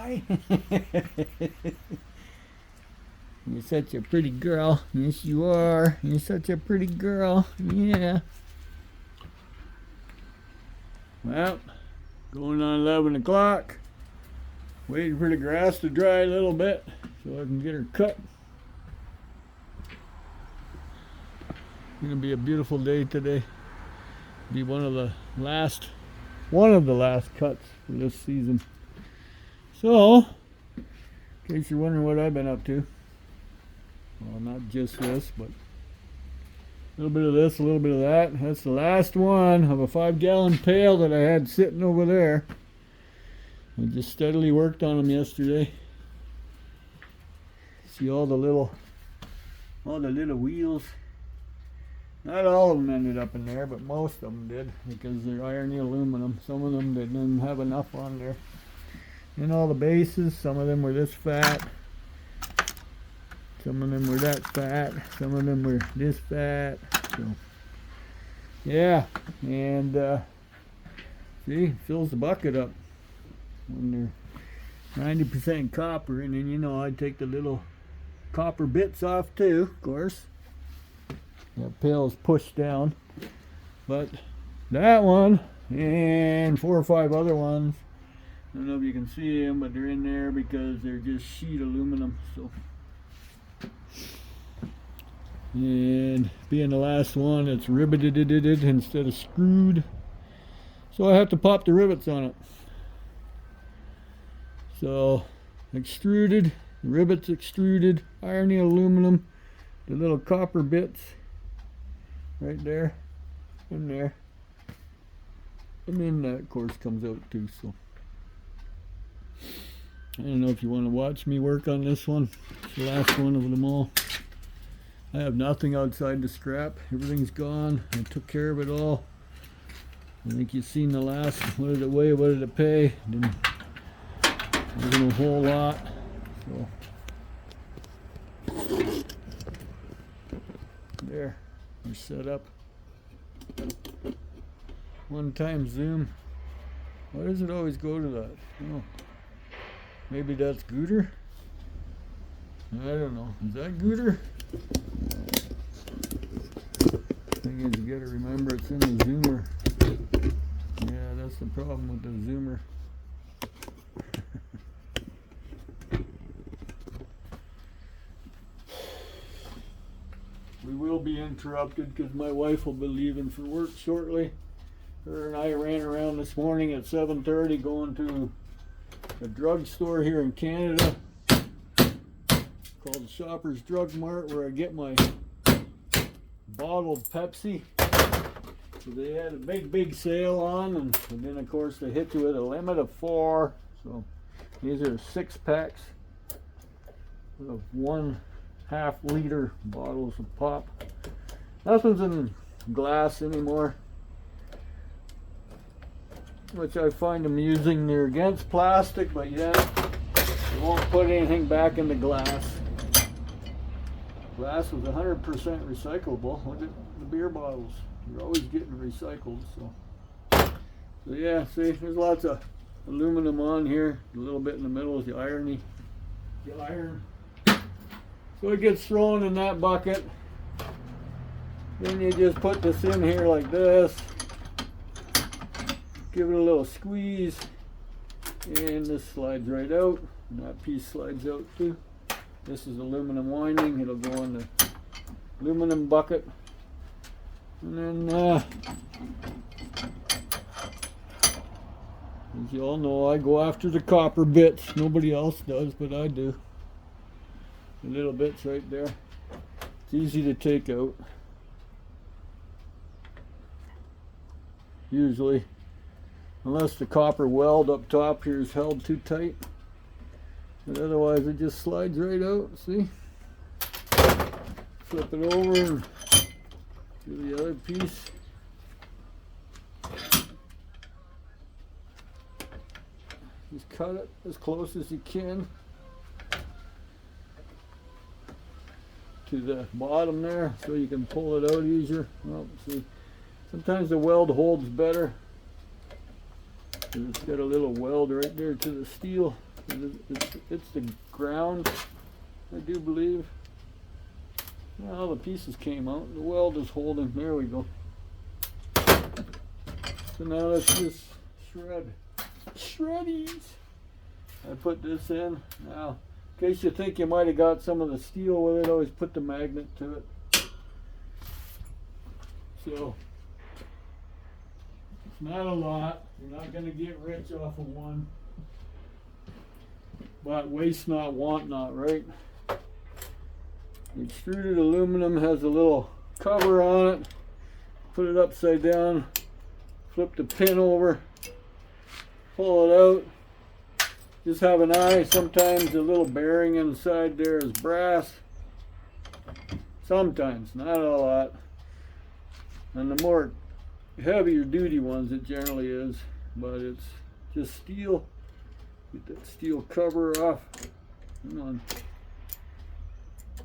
Hi. You're such a pretty girl. Yes, you are. You're such a pretty girl. Yeah. Well, going on 11 o'clock. Waiting for the grass to dry a little bit so I can get her cut. It's gonna be a beautiful day today. Be one of the last cuts for this season. So, in case you're wondering what I've been up to, well, not just this, but a little bit of this, a little bit of that. That's the last one of a 5-gallon pail that I had sitting over there. I just steadily worked on them yesterday. See all the little wheels. Not all of them ended up in there, but most of them did because they're irony aluminum. Some of them didn't have enough on there. And all the bases, some of them were this fat. Some of them were that fat. Some of them were this fat. So, yeah, and see, fills the bucket up when they're 90% copper. And then, you know, I take the little copper bits off too, of course. That pail is pushed down, but that one and 4 or 5 other ones, I don't know if you can see them, but they're in there because they're just sheet aluminum. So, and being the last one, it's riveted instead of screwed, so I have to pop the rivets on it. So extruded, rivets extruded, irony aluminum, the little copper bits right there, in there, and then that of course comes out too. So I don't know if you want to watch me work on this one. It's the last one of them all. I have nothing outside the scrap. Everything's gone. I took care of it all. I think you've seen the last. What did it weigh? What did it pay? Wasn't a whole lot. So there. We're set up. 1-time zoom. Why does it always go to that? Oh, maybe that's Gooter? I don't know. Is that Gooter? Thing is, you gotta remember it's in the zoomer. Yeah, that's the problem with the zoomer. We will be interrupted because my wife will be leaving for work shortly. Her and I ran around this morning at 7:30 going to a drugstore here in Canada called Shoppers Drug Mart, where I get my bottled Pepsi. So they had a big sale on, and then of course they hit you with a limit of 4. So these are 6-packs of 1.5 liter bottles of pop. Nothing's in glass anymore, which I find amusing. They're against plastic, but yet they won't put anything back in the glass. Glass was 100% recyclable. Look at the beer bottles. You're always getting recycled. So yeah, see, there's lots of aluminum on here. A little bit in the middle is the iron. So it gets thrown in that bucket. Then you just put this in here like this. Give it a little squeeze. And this slides right out. And that piece slides out too. This is aluminum winding. It'll go in the aluminum bucket. And then, as you all know, I go after the copper bits. Nobody else does, but I do. The little bits right there. It's easy to take out. Usually. Unless the copper weld up top here is held too tight. But otherwise it just slides right out, see? Flip it over and do the other piece. Just cut it as close as you can to the bottom there so you can pull it out easier. Well, see, sometimes the weld holds better. It's got a little weld right there to the steel. It's the ground, I do believe. Now the pieces came out. The weld is holding. There we go. So now let's just shred. Shreddies! I put this in. Now, in case you think you might have got some of the steel with it, always put the magnet to it. So, it's not a lot. You're not going to get rich off of one. But waste not, want not, right? Extruded aluminum has a little cover on it. Put it upside down. Flip the pin over. Pull it out. Just have an eye. Sometimes the little bearing inside there is brass. Sometimes, not a lot. And the more heavier duty ones it generally is, but it's just steel. Get that steel cover off. Come on.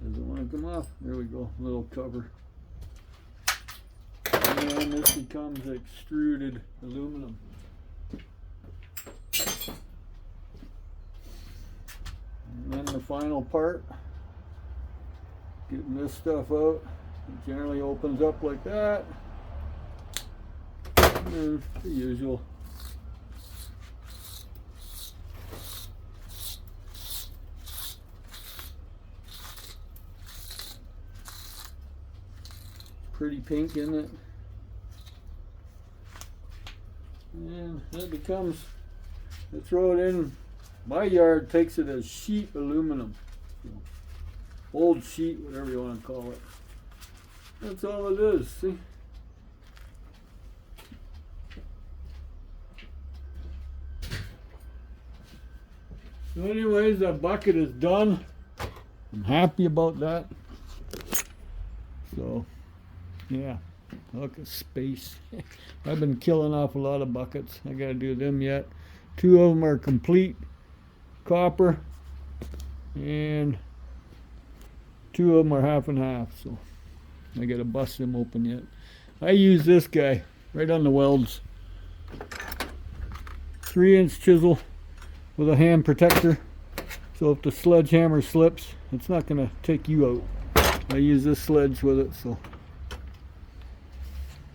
Does it want to come off? There we go. Little cover. And this becomes extruded aluminum. And then the final part, getting this stuff out, it generally opens up like that. And the usual. Pretty pink, isn't it? And that becomes, I throw it in. My yard takes it as sheet aluminum. Old sheet, whatever you want to call it. That's all it is, see? So anyways, that bucket is done. I'm happy about that. So, yeah. Look at space. I've been killing off a lot of buckets. I gotta do them yet. 2 of them are complete copper, and 2 of them are half and half. So I gotta bust them open yet. I use this guy right on the welds. 3-inch chisel with a hand protector. So if the sledgehammer slips, it's not gonna take you out. I use this sledge with it, so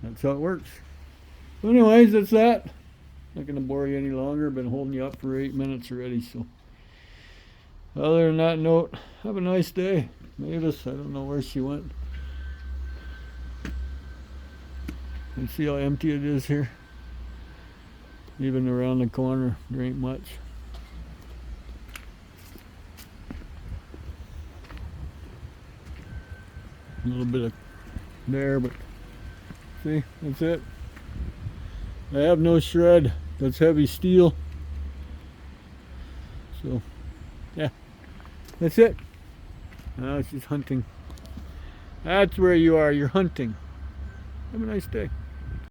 that's how it works. So anyways, that's that. Not going to bore you any longer. Been holding you up for 8 minutes already. So other than that note, have a nice day. Mavis, I don't know where she went. You see how empty it is here? Even around the corner, there ain't much. A little bit of there, but see, that's it. I have no shred. That's heavy steel. So, yeah, that's it. Now it's just hunting. That's where you are. You're hunting. Have a nice day.